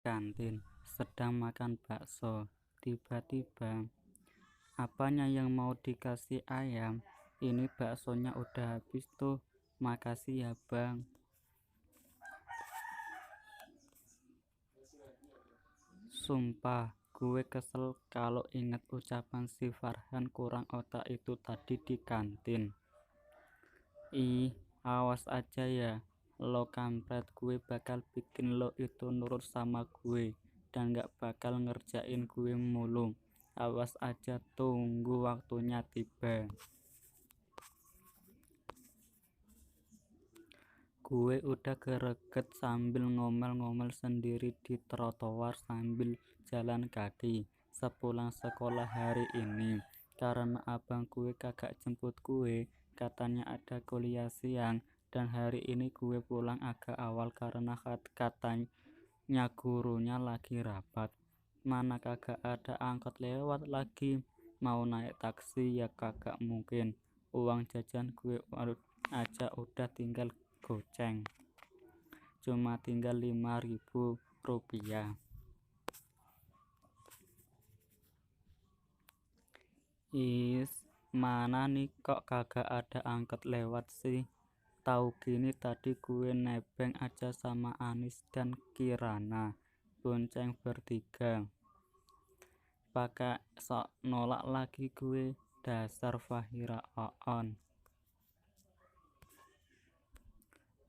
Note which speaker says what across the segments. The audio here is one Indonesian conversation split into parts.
Speaker 1: kantin, sedang makan bakso. Tiba-tiba, apanya yang mau dikasih ayam? Ini baksonya udah habis tuh. Makasih ya bang. Sumpah, gue kesel kalau inget ucapan si Farhan kurang otak itu tadi di kantin. Ih, awas aja ya, lo kampret, gue bakal bikin lo itu nurut sama gue dan gak bakal ngerjain gue mulu. Awas aja, tunggu waktunya tiba. Gue udah greget sambil ngomel-ngomel sendiri di trotoar sambil jalan kaki sepulang sekolah hari ini. Karena abang gue kagak jemput gue, katanya ada kuliah siang, dan hari ini gue pulang agak awal karena katanya gurunya lagi rapat. Mana kagak ada angkot lewat lagi, mau naik taksi ya kagak mungkin. Uang jajan gue aja udah tinggal goceng, cuma tinggal 5.000 rupiah. Is, mana nih kok kagak ada angkot lewat sih? Tahu gini tadi gue nebeng aja sama Anis dan Kirana, bonceng bertiga. Pakai sok nolak lagi gue, dasar Fahira Oon.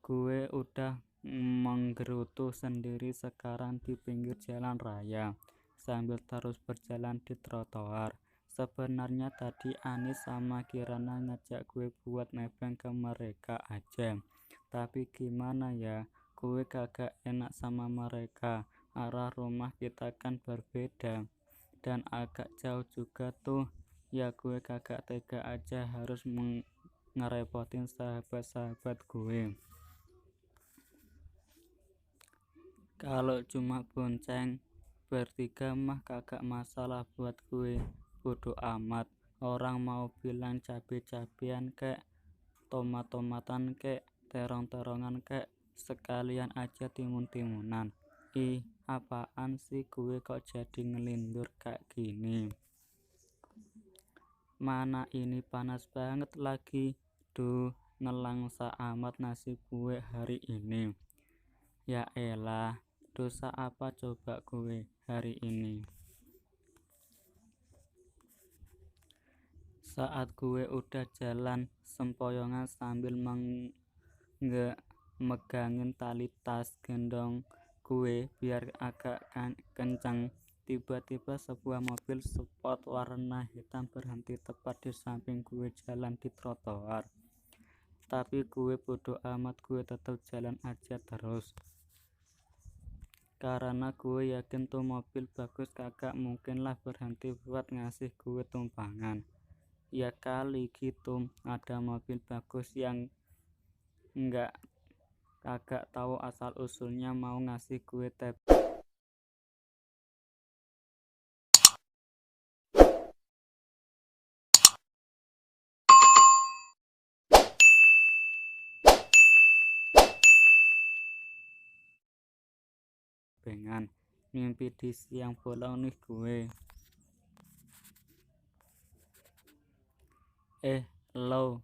Speaker 1: Gue udah menggerutu sendiri sekarang di pinggir jalan raya sambil terus berjalan di trotoar. Sebenarnya tadi Anis sama Kirana ngajak gue buat nebeng ke mereka aja, tapi gimana ya, gue kagak enak sama mereka. Arah rumah kita kan berbeda dan agak jauh juga tuh. Ya gue kagak tega aja harus ngerepotin sahabat-sahabat gue. Kalau cuma bonceng bertiga mah kagak masalah buat gue, bodo amat. Orang mau bilang cabe-cabean kek, tomat-tomatan kek, terong-terongan kek, sekalian aja timun-timunan. Ih, apaan sih gue kok jadi ngelindur kayak gini? Mana ini panas banget lagi. Duh, ngelangsa amat nasib gue hari ini. Ya elah, dosa apa coba gue hari ini? Saat gue udah jalan sempoyongan sambil megangin tali tas gendong gue biar agak kencang, tiba-tiba sebuah mobil sport warna hitam berhenti tepat di samping gue jalan di trotoar. Tapi gue bodo amat, gue tetap jalan aja terus. Karena gue yakin tuh mobil bagus kagak mungkin lah berhenti buat ngasih gue tumpangan. Ya kali gitu ada mobil bagus yang kagak tahu asal usulnya mau ngasih gue tebengan. Mimpi di siang bolong nih gue. Lo,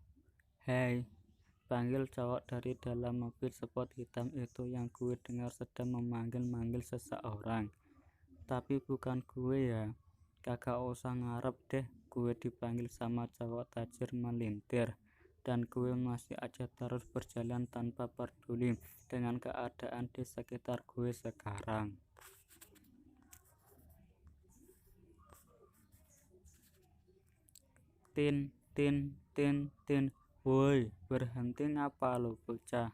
Speaker 1: hey, panggil cowok dari dalam mobil sport hitam itu yang gue dengar sedang memanggil-manggil seseorang. Tapi bukan gue ya. Kagak usah ngarep deh gue dipanggil sama cowok tajir melintir. Dan gue masih aja terus berjalan tanpa peduli dengan keadaan di sekitar gue sekarang. Tin, tin, tin, tin. Woi, berhenti ngapa lo bocah?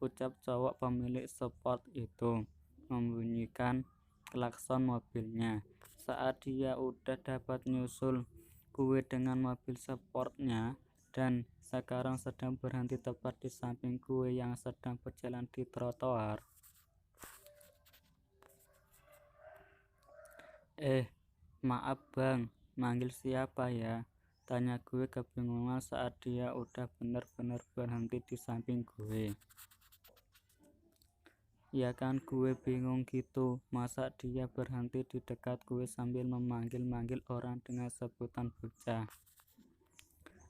Speaker 1: Ucap cowok pemilik sport itu membunyikan klakson mobilnya saat dia udah dapat nyusul gue dengan mobil sportnya dan sekarang sedang berhenti tepat di samping gue yang sedang berjalan di trotoar. Maaf bang, manggil siapa ya? Tanya gue kebingungan saat dia udah bener-bener berhenti di samping gue. Ya kan gue bingung gitu, masa dia berhenti di dekat gue sambil memanggil-manggil orang dengan sebutan bocah.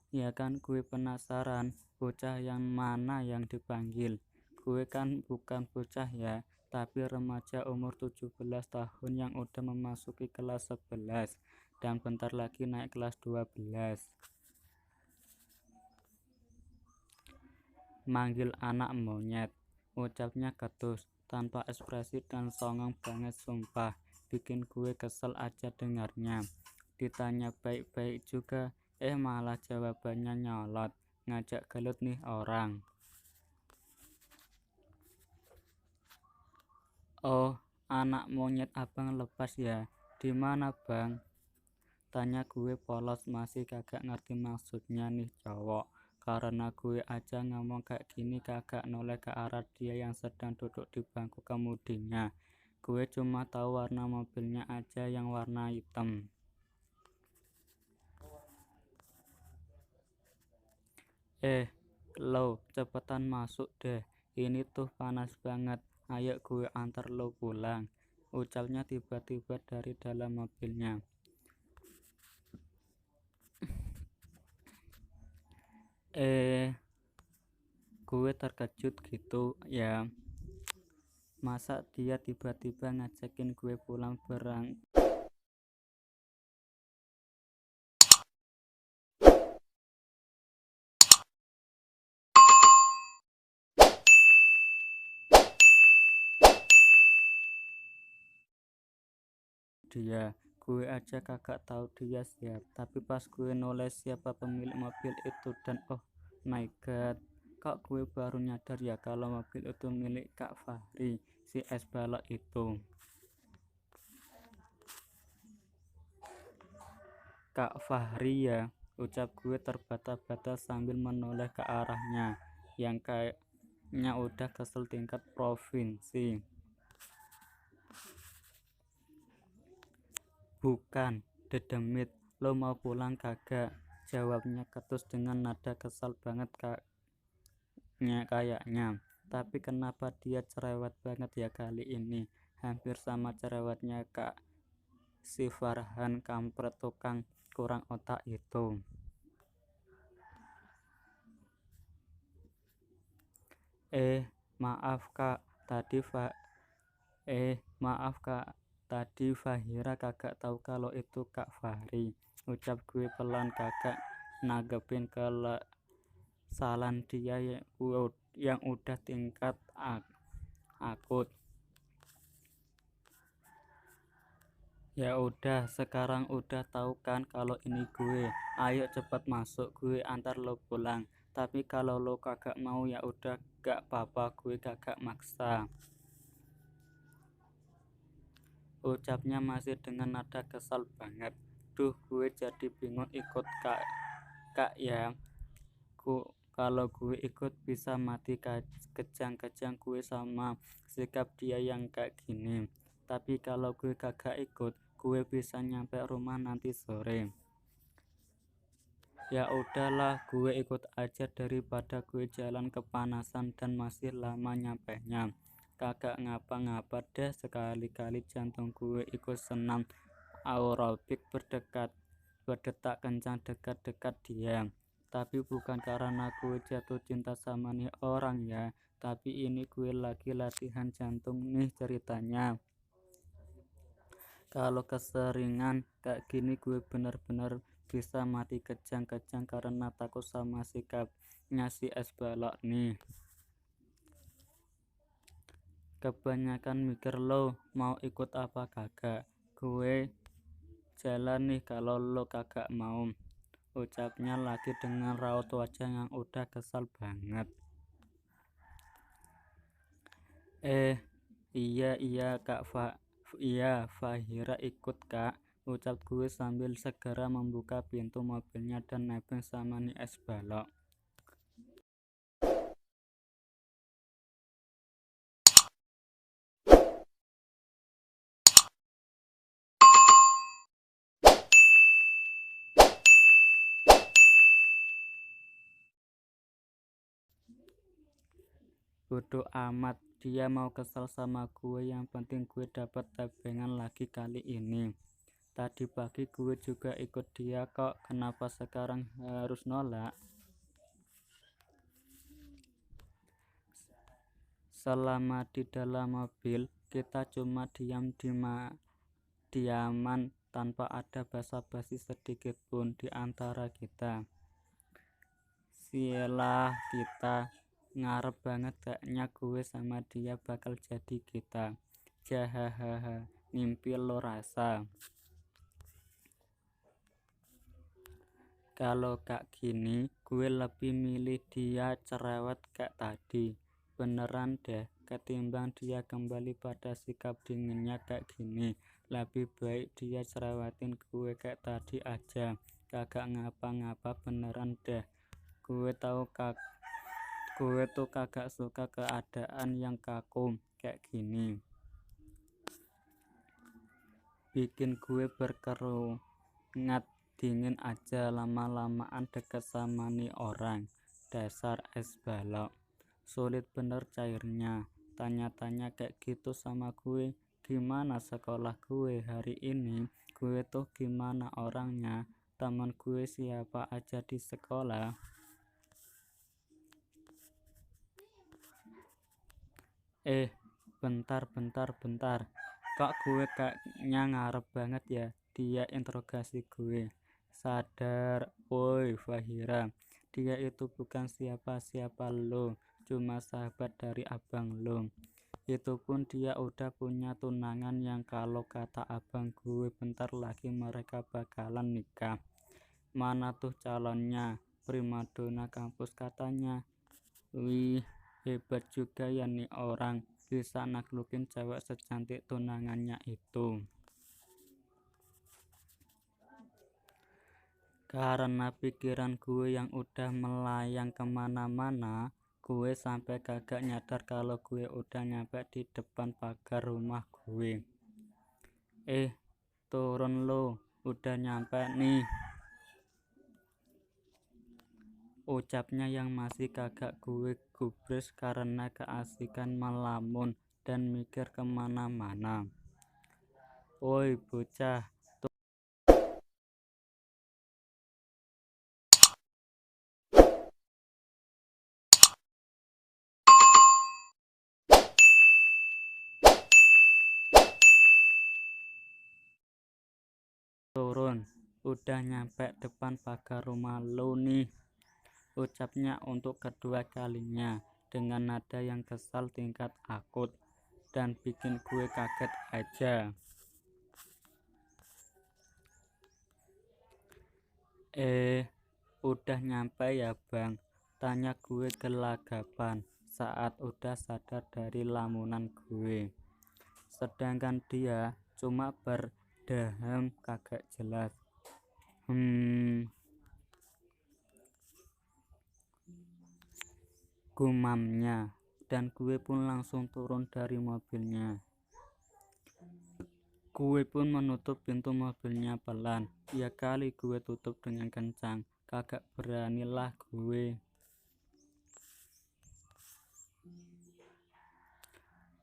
Speaker 1: Ya kan gue penasaran, bocah yang mana yang dipanggil. Gue kan bukan bocah ya, tapi remaja umur 17 tahun yang udah memasuki kelas 11 dan bentar lagi naik kelas 12. Manggil anak monyet, ucapnya ketus, tanpa ekspresi dan songong banget sumpah. Bikin gue kesel aja dengarnya. Ditanya baik-baik juga, malah jawabannya nyolot. Ngajak gelut nih orang. Oh, anak monyet abang lepas ya? Di mana bang? Tanya gue polos, masih kagak ngerti maksudnya nih cowok. Karena gue aja ngomong kayak gini kagak noleh ke arah dia yang sedang duduk di bangku kemudinya. Gue cuma tahu warna mobilnya aja yang warna hitam. Lo cepetan masuk deh, ini tuh panas banget. Ayo gue antar lo pulang, ucapnya tiba-tiba dari dalam mobilnya. Gue terkejut gitu ya, masa dia tiba-tiba ngajakin gue pulang bareng. Gue aja kagak tahu dia siapa, tapi pas gue nulis siapa pemilik mobil itu dan oh my god, kok gue baru nyadar ya kalau mobil itu milik Kak Fahri, si es balok itu. Kak Fahri ya, ucap gue terbata-bata sambil menoleh ke arahnya yang kayaknya udah kesel tingkat provinsi. Bukan, dedemit, lo mau pulang kagak? Jawabnya ketus dengan nada kesal banget kayaknya. Tapi kenapa dia cerewet banget ya kali ini? Hampir sama cerewetnya Kak si Farhan kampret tukang kurang otak itu. Maaf kak, maaf kak, tadi Fahira kagak tahu kalau itu Kak Fahri. Ucap gue pelan kagak nanggepin kesalahan dia yang udah tingkat akut. Ya udah, sekarang udah tahu kan kalau ini gue. Ayo cepet masuk, gue antar lo pulang. Tapi kalau lo kagak mau ya udah gak apa-apa, gue kagak maksa. Ucapnya masih dengan nada kesal banget. Duh, gue jadi bingung ikut kak ya. Kalau gue ikut bisa mati kejang-kejang gue sama sikap dia yang kayak gini. Tapi kalau gue kagak ikut, gue bisa nyampe rumah nanti sore. Ya udahlah, gue ikut aja daripada gue jalan kepanasan dan masih lama nyampenya. Kagak ngapa-ngapa deh, sekali-kali jantung gue ikut senam aerobik berdetak kencang dekat-dekat dia. Tapi bukan karena gue jatuh cinta sama nih orang ya, tapi ini gue lagi latihan jantung nih ceritanya. Kalau keseringan kayak gini gue bener-bener bisa mati kejang-kejang karena takut sama sikapnya si es balok nih. Kebanyakan mikir lo mau ikut apa kagak, gue jalan nih kalau lo kagak mau, ucapnya lagi dengan raut wajah yang udah kesal banget. Iya kak iya Fahira ikut kak, ucap gue sambil segera membuka pintu mobilnya dan nebeng sama nih es balok. Bodoh amat, Dia mau kesel sama gue, yang penting gue dapat tebengan lagi kali ini. Tadi pagi gue juga ikut dia kok, kenapa sekarang harus nolak? Selama di dalam mobil, kita cuma diaman tanpa ada basa-basi sedikit pun di antara kita. Sialah kita, ngarep banget kayaknya gue sama dia bakal jadi kita. Jahahaha, ngimpi lo rasa. Kalau kayak gini, gue lebih milih dia cerewet kayak tadi. Beneran deh, ketimbang dia kembali pada sikap dinginnya kayak gini. Lebih baik dia cerewetin gue kayak tadi aja. Kagak ngapa-ngapa beneran deh. Gue tuh kagak suka keadaan yang kaku kayak gini. Bikin gue berkeringat dingin aja lama-lamaan deket sama nih orang. Dasar es balok, sulit bener cairnya. Tanya-tanya kayak gitu sama gue. Gimana sekolah gue hari ini? Gue tuh gimana orangnya? Temen gue siapa aja di sekolah? Bentar. Kok gue kayaknya ngarep banget ya dia interogasi gue. Sadar, woi Fahira, dia itu bukan siapa-siapa lo, cuma sahabat dari abang lo. Itu pun dia udah punya tunangan yang kalau kata abang gue bentar lagi mereka bakalan nikah. Mana tuh calonnya? Primadona kampus katanya. Wih, hebat juga ya nih orang, bisa naklukin cewek secantik tunangannya itu. Karena pikiran gue yang udah melayang kemana-mana, gue sampai kagak nyadar kalau gue udah nyampe di depan pagar rumah gue. Turun lo, udah nyampe nih, ucapnya yang masih kagak gue gubris karena keasikan melamun dan mikir kemana-mana. Woi bocah, turun, udah nyampe depan pagar rumah lo nih, ucapnya untuk kedua kalinya dengan nada yang kesal tingkat akut dan bikin gue kaget aja. Udah nyampe ya bang, tanya gue gelagapan saat udah sadar dari lamunan gue. Sedangkan dia cuma berdaham kagak jelas. Gumamnya, dan gue pun langsung turun dari mobilnya. Gue pun menutup pintu mobilnya pelan. Ya kali gue tutup dengan kencang, kagak beranilah gue.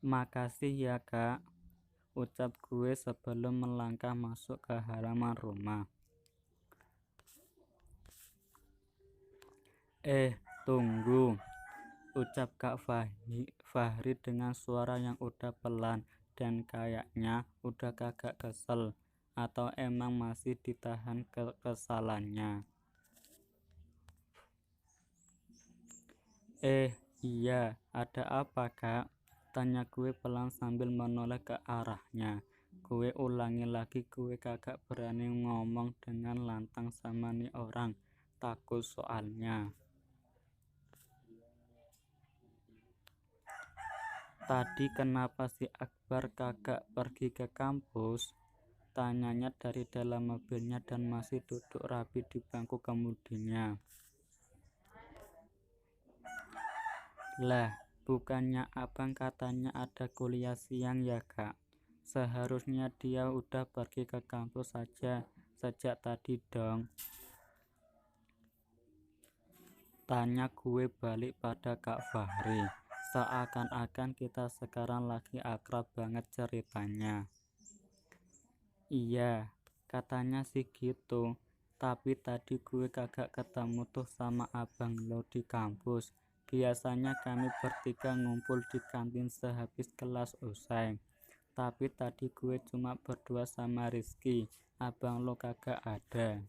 Speaker 1: Makasih ya kak, ucap gue sebelum melangkah masuk ke halaman rumah. Tunggu, ucap Kak Fahri dengan suara yang udah pelan dan kayaknya udah kagak kesel, atau emang masih ditahan kekesalannya. Iya, ada apa kak? Tanya gue pelan sambil menoleh ke arahnya. Gue ulangi lagi, gue kagak berani ngomong dengan lantang sama nih orang, takut soalnya. Tadi kenapa si Akbar kagak pergi ke kampus? Tanyanya dari dalam mobilnya dan masih duduk rapi di bangku kemudinya. Lah, bukannya abang katanya ada kuliah siang ya kak? Seharusnya dia udah pergi ke kampus saja sejak tadi dong. Tanya gue balik pada Kak Fahri Seakan-akan kita sekarang lagi akrab banget ceritanya. Iya, katanya sih gitu. Tapi tadi gue kagak ketemu tuh sama abang lo di kampus. Biasanya kami bertiga ngumpul di kantin sehabis kelas usai. Tapi tadi gue cuma berdua sama Rizky. Abang lo kagak ada.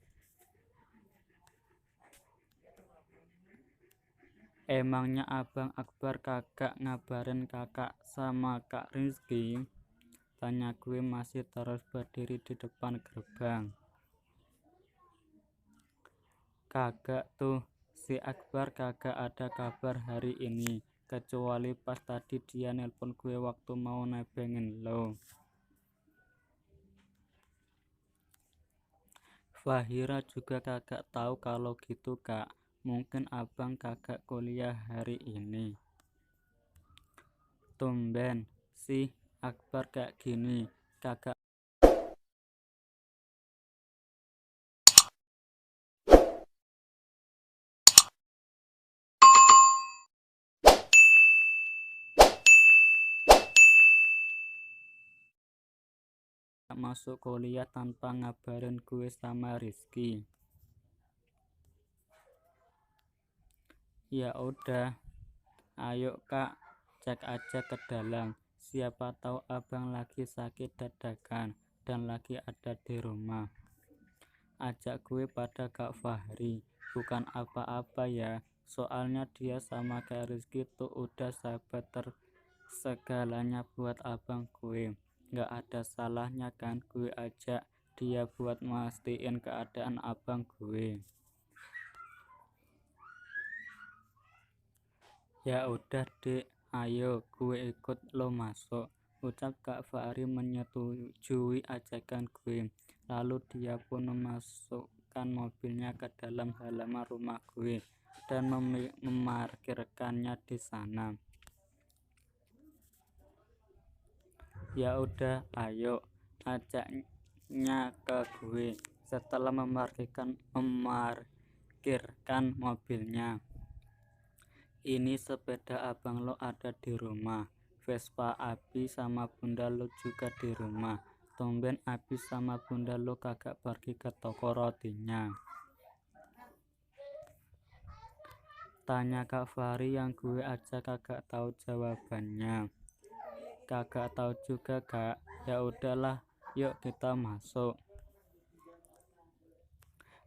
Speaker 1: Emangnya abang Akbar kagak ngabarin kakak sama kak Rizky? Tanya gue masih terus berdiri di depan gerbang. Kagak tuh, si Akbar kagak ada kabar hari ini. Kecuali pas tadi dia nelpon gue waktu mau nebengin lo. Fahira juga kagak tahu kalau gitu kak. Mungkin abang kagak kuliah hari ini. Tumben sih Akbar kayak gini. Kagak masuk kuliah tanpa ngabarin gue sama Rizky. Ya udah, ayo kak, cek aja ke dalam. Siapa tahu abang lagi sakit dadakan dan lagi ada di rumah. Ajak gue pada Kak Fahri. Bukan apa-apa ya, soalnya dia sama Kak Rizky tuh udah sahabat tersegalanya buat abang gue. Gak ada salahnya kan gue ajak dia buat mastiin keadaan abang gue. Ya udah dek, ayo gue ikut lo masuk, ucap Kak Fahri menyetujui ajakan gue. Lalu dia pun memasukkan mobilnya ke dalam halaman rumah gue dan memarkirkannya di sana. Ya udah, ayo, ajaknya ke gue setelah memarkirkan mobilnya. Ini sepeda abang lo ada di rumah. Vespa Abi sama bunda lo juga di rumah. Tumben Abi sama bunda lo kagak pergi ke toko rotinya. Tanya Kak Fahri yang gue aja kagak tahu jawabannya. Kagak tahu juga kak. Ya udahlah, yuk kita masuk.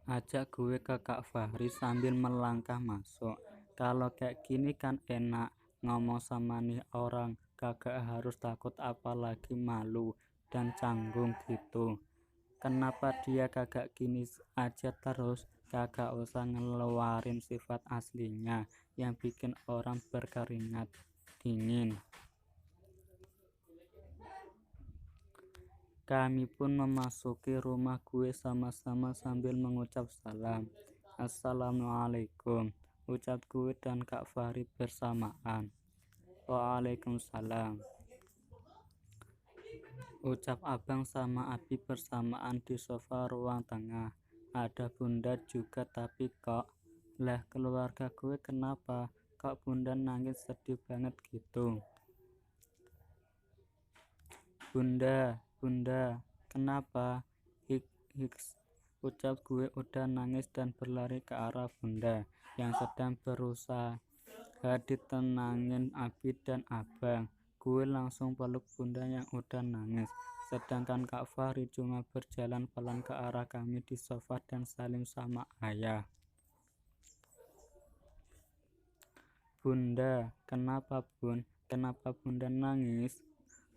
Speaker 1: Ajak gue ke Kak Fahri sambil melangkah masuk. Kalau kayak gini kan enak ngomong sama nih orang, kagak harus takut apalagi malu dan canggung gitu. Kenapa dia kagak gini aja terus, kagak usah ngeluarin sifat aslinya yang bikin orang berkeringat dingin. Kami pun memasuki rumah gue sama-sama sambil mengucap salam. Assalamualaikum, ucap gue dan Kak Fahri bersamaan. Waalaikumsalam, ucap abang sama Abi bersamaan di sofa ruang tengah. Ada bunda juga tapi kok, lah keluarga gue kenapa? Kok bunda nangis sedih banget gitu? Bunda, kenapa? Hiks, ucap gue udah nangis dan berlari ke arah bunda yang sedang berusaha ditenangin Abi dan abang. Gue langsung peluk bunda yang udah nangis, sedangkan Kak Fahri cuma berjalan pelan ke arah kami di sofa dan salim sama ayah. Bunda, kenapa bun? Kenapa bunda nangis?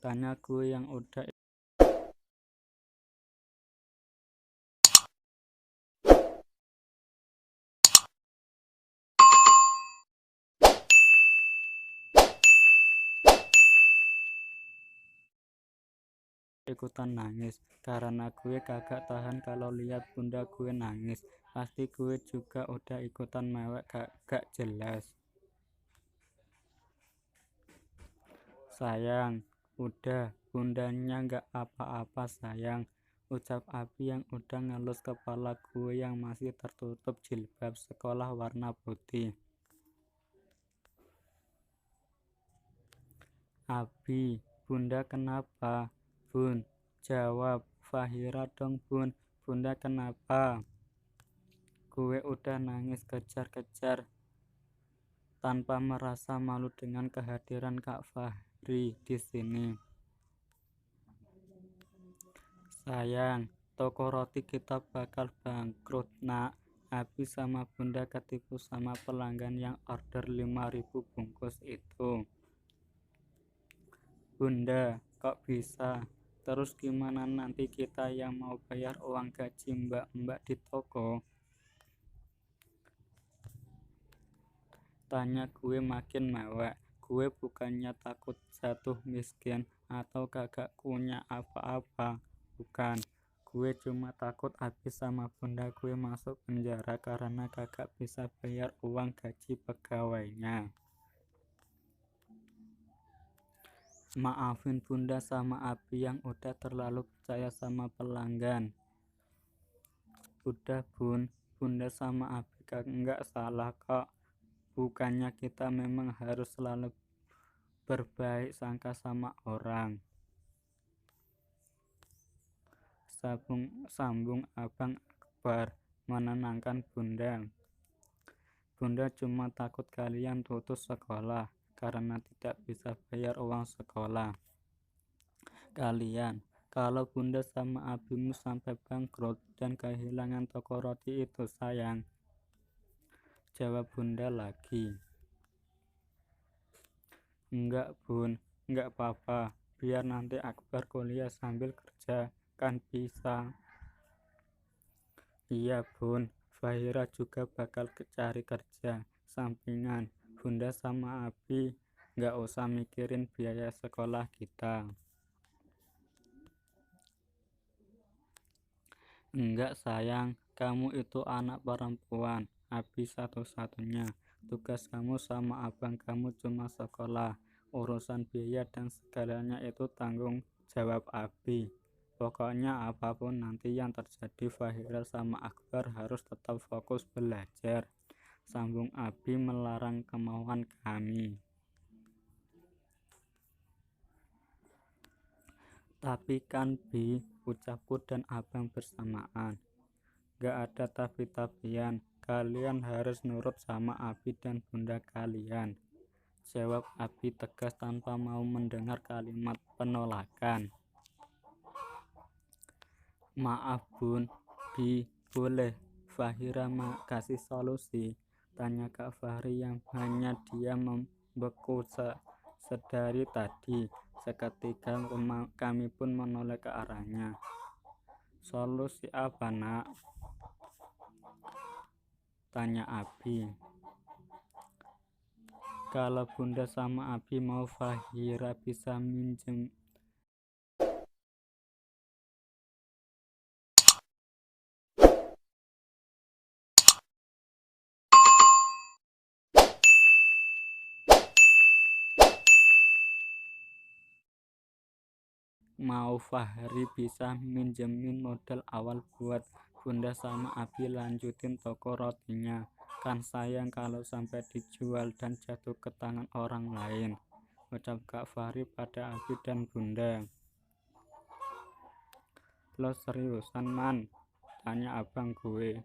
Speaker 1: Tanya gue yang udah ikutan nangis. Karena gue kagak tahan kalau lihat bunda gue nangis. Pasti gue juga udah ikutan mewek kagak jelas. Sayang, udah, bundanya gak apa-apa sayang, ucap Abi yang udah ngelus kepala gue yang masih tertutup jilbab sekolah warna putih. Abi, Bunda kenapa? Bun, jawab. Fahira dong Bun, Bunda kenapa? Gue udah nangis kejar-kejar tanpa merasa malu dengan kehadiran Kak Fahri di sini. Sayang, toko roti kita bakal bangkrut nak. Abi sama Bunda ketipu sama pelanggan yang order 5.000 bungkus itu. Bunda, kok bisa? Terus gimana nanti kita yang mau bayar uang gaji mbak-mbak di toko? Tanya gue makin mewek. Gue bukannya takut jatuh miskin atau kagak punya apa-apa. Bukan. Gue cuma takut Abi sama Bunda gue masuk penjara karena kagak bisa bayar uang gaji pegawainya. Maafin Bunda sama Abi yang udah terlalu percaya sama pelanggan. Udah Bun, Bunda sama Abi nggak salah kok. Bukannya kita memang harus selalu berbaik sangka sama orang. Sambung Abang Akbar menenangkan Bunda. Bunda cuma takut kalian putus sekolah karena tidak bisa bayar uang sekolah kalian. Kalau Bunda sama Abimu sampai bangkrut dan kehilangan toko roti itu sayang. Jawab Bunda lagi. Enggak Bun, enggak apa-apa. Biar nanti Akbar kuliah sambil kerja, kan bisa. Iya Bun, Fahira juga bakal cari kerja sampingan. Bunda sama Abi enggak usah mikirin biaya sekolah kita. Enggak sayang, kamu itu anak perempuan, Abi satu-satunya. Tugas kamu sama abang kamu cuma sekolah. Urusan biaya dan segalanya itu tanggung jawab Abi. Pokoknya apapun nanti yang terjadi, Fahira sama Akbar harus tetap fokus belajar. Sambung Abi melarang kemauan kami. Tapi kan Bi, ucapku dan abang bersamaan. Gak ada tapi-tapian, kalian harus nurut sama Abi dan Bunda kalian. Jawab Abi tegas tanpa mau mendengar kalimat penolakan. Maaf Bun, Bi, boleh Fahira kasih solusi? Tanya Kak Fahri yang hanya diam membeku sedari tadi. Seketika kami pun menoleh ke arahnya. Solusi apa nak? Tanya Abi. Kalau Bunda sama Abi mau, Fahira bisa minjem Fahri bisa minjemin modal awal buat Bunda sama Abi lanjutin toko rotinya. Kan sayang kalau sampai dijual dan jatuh ke tangan orang lain. Ucap Kak Fahri pada Abi dan Bunda. Lo seriusan man? Tanya abang gue.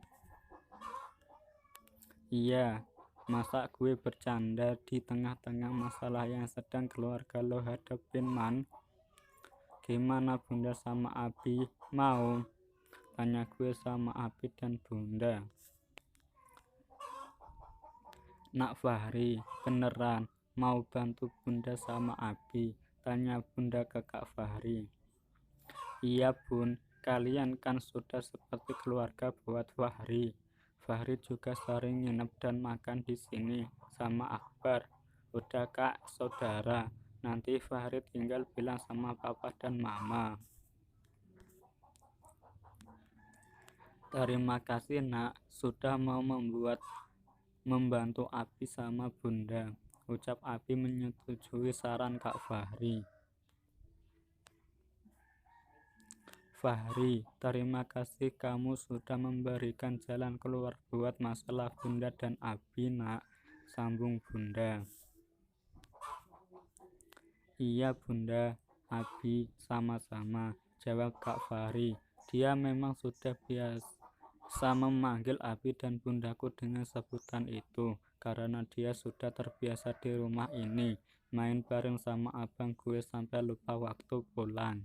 Speaker 1: Iya, masa gue bercanda di tengah-tengah masalah yang sedang keluarga lo hadapin man? Gimana Bunda sama Abi mau? Tanya gue sama Abi dan Bunda. Nak Fahri, beneran mau bantu Bunda sama Abi? Tanya Bunda ke Kak Fahri. Iya Bun, kalian kan sudah seperti keluarga buat Fahri. Fahri juga sering nginep dan makan di sini sama Akbar. Udah Kak, saudara. Nanti Fahri tinggal bilang sama papa dan mama. Terima kasih nak, sudah mau membantu Abi sama Bunda. Ucap Abi menyetujui saran Kak Fahri. Fahri, terima kasih kamu sudah memberikan jalan keluar buat masalah Bunda dan Abi nak. Sambung Bunda. Iya bunda, Abi, sama-sama, jawab Kak Fahri. Dia memang sudah biasa memanggil Abi dan bundaku dengan sebutan itu, karena dia sudah terbiasa di rumah ini, main bareng sama abang gue sampai lupa waktu pulang.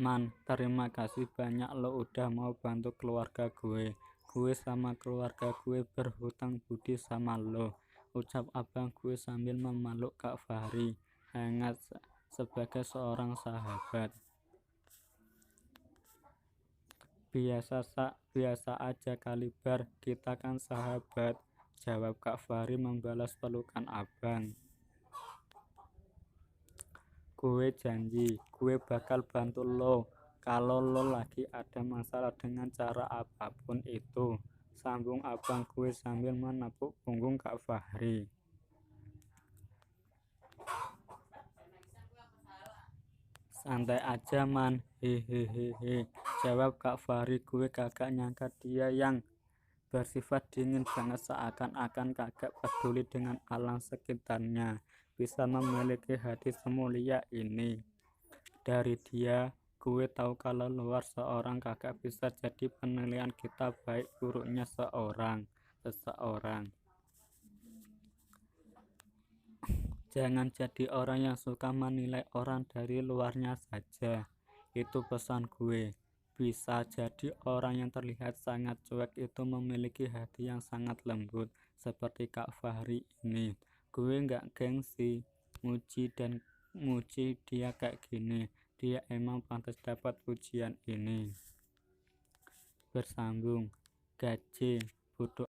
Speaker 1: Man, terima kasih banyak lo udah mau bantu keluarga gue. Gue sama keluarga gue berhutang budi sama lo, ucap abang gue sambil memeluk Kak Fahri hangat sebagai seorang sahabat. Biasa aja kali Bar, kita kan sahabat, jawab Kak Fahri membalas pelukan abang. Gue janji, gue bakal bantu lo kalau lo lagi ada masalah dengan cara apapun itu, sambung abang gue sambil menepuk punggung Kak Fahri. Santai aja man, hehehe, jawab Kak Fahri. Gue kagak nyangka dia yang bersifat dingin banget, seakan-akan kagak peduli dengan alam sekitarnya, bisa memiliki hati semulia ini. Dari dia, gue tahu kalau luar seorang kagak bisa jadi penilaian kita baik buruknya seseorang. Jangan jadi orang yang suka menilai orang dari luarnya saja. Itu pesan gue. Bisa jadi orang yang terlihat sangat cuek itu memiliki hati yang sangat lembut, seperti Kak Fahri ini. Gue gak gengsi muji dia kayak gini. Dia emang pantas dapat pujian ini. Bersambung. Gaji, bodo